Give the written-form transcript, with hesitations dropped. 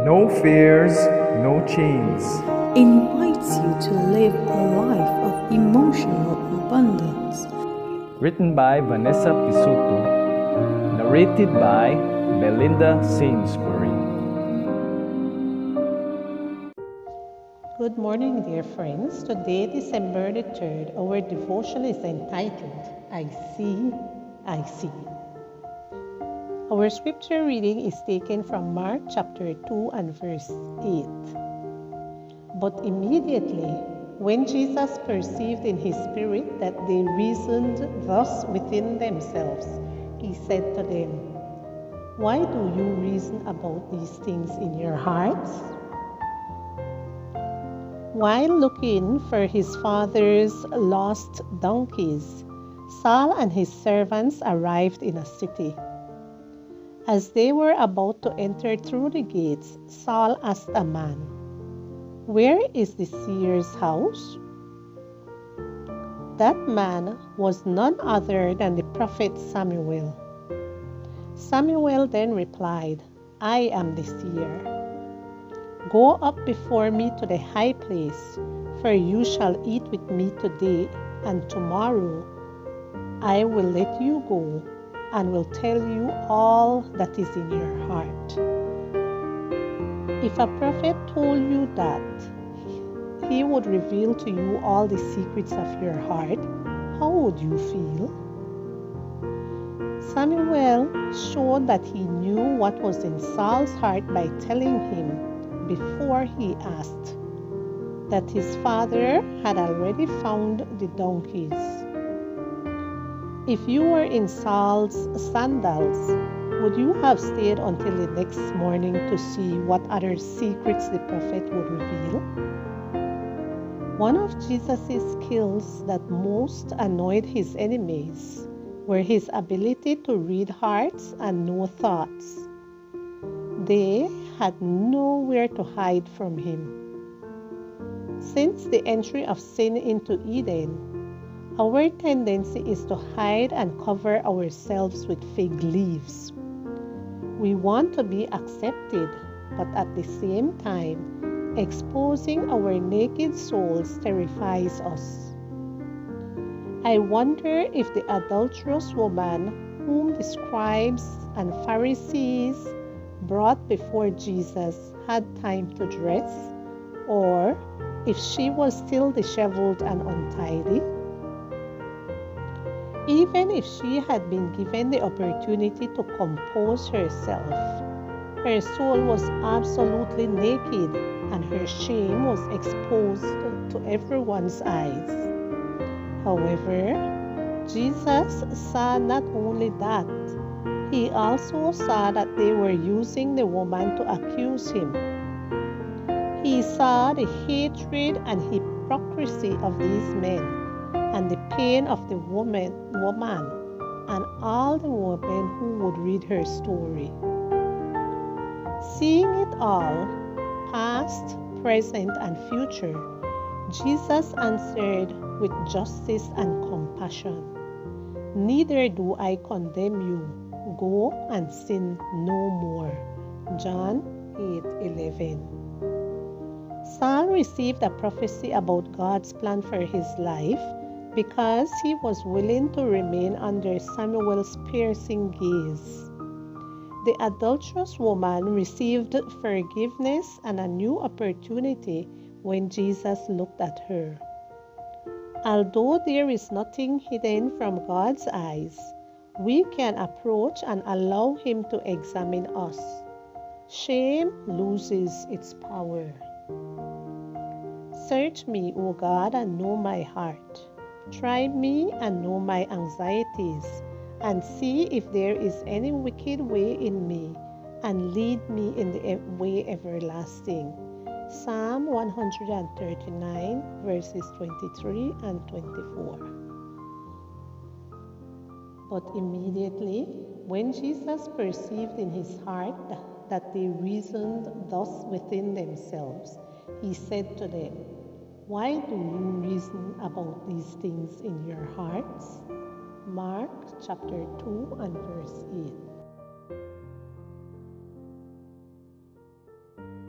No fears, no chains. Invites you to live a life of emotional abundance. Written by Vanessa Pisuto. Narrated by Belinda Sainsbury. Good morning, dear friends. Today, December the 3rd, our devotion is entitled, I See, I See. Our scripture reading is taken from Mark chapter 2 and verse 8. But immediately, when Jesus perceived in his spirit that they reasoned thus within themselves, he said to them, Why do you reason about these things in your hearts? While looking for his father's lost donkeys, Saul and his servants arrived in a city. As they were about to enter through the gates, Saul asked a man, Where is the seer's house? That man was none other than the prophet Samuel. Samuel then replied, I am the seer. Go up before me to the high place, for you shall eat with me today, and tomorrow I will let you go and will tell you all that is in your heart. If a prophet told you that he would reveal to you all the secrets of your heart, how would you feel? Samuel showed that he knew what was in Saul's heart by telling him, before he asked, that his father had already found the donkeys. If you were in Saul's sandals, would you have stayed until the next morning to see what other secrets the prophet would reveal? One of Jesus' skills that most annoyed his enemies were his ability to read hearts and know thoughts. They had nowhere to hide from him. Since the entry of sin into Eden, our tendency is to hide and cover ourselves with fig leaves. We want to be accepted, but at the same time, exposing our naked souls terrifies us. I wonder if the adulterous woman whom the scribes and Pharisees brought before Jesus had time to dress, or if she was still disheveled and untidy. Even if she had been given the opportunity to compose herself, her soul was absolutely naked and her shame was exposed to everyone's eyes. However, Jesus saw not only that, he also saw that they were using the woman to accuse him. He saw the hatred and hypocrisy of these men, and the pain of the woman, and all the women who would read her story. Seeing it all, past, present, and future, Jesus answered with justice and compassion. Neither do I condemn you. Go and sin no more. John 8:11. Saul received a prophecy about God's plan for his life because he was willing to remain under Samuel's piercing gaze. The adulterous woman received forgiveness and a new opportunity when Jesus looked at her. Although there is nothing hidden from God's eyes, we can approach and allow him to examine us. Shame loses its power. Search me, O God, and know my heart. Try me and know my anxieties, and see if there is any wicked way in me, and lead me in the way everlasting. Psalm 139, verses 23 and 24. But immediately, when Jesus perceived in his heart that they reasoned thus within themselves, he said to them, Why do you reason about these things in your hearts? Mark chapter 2 and verse 8.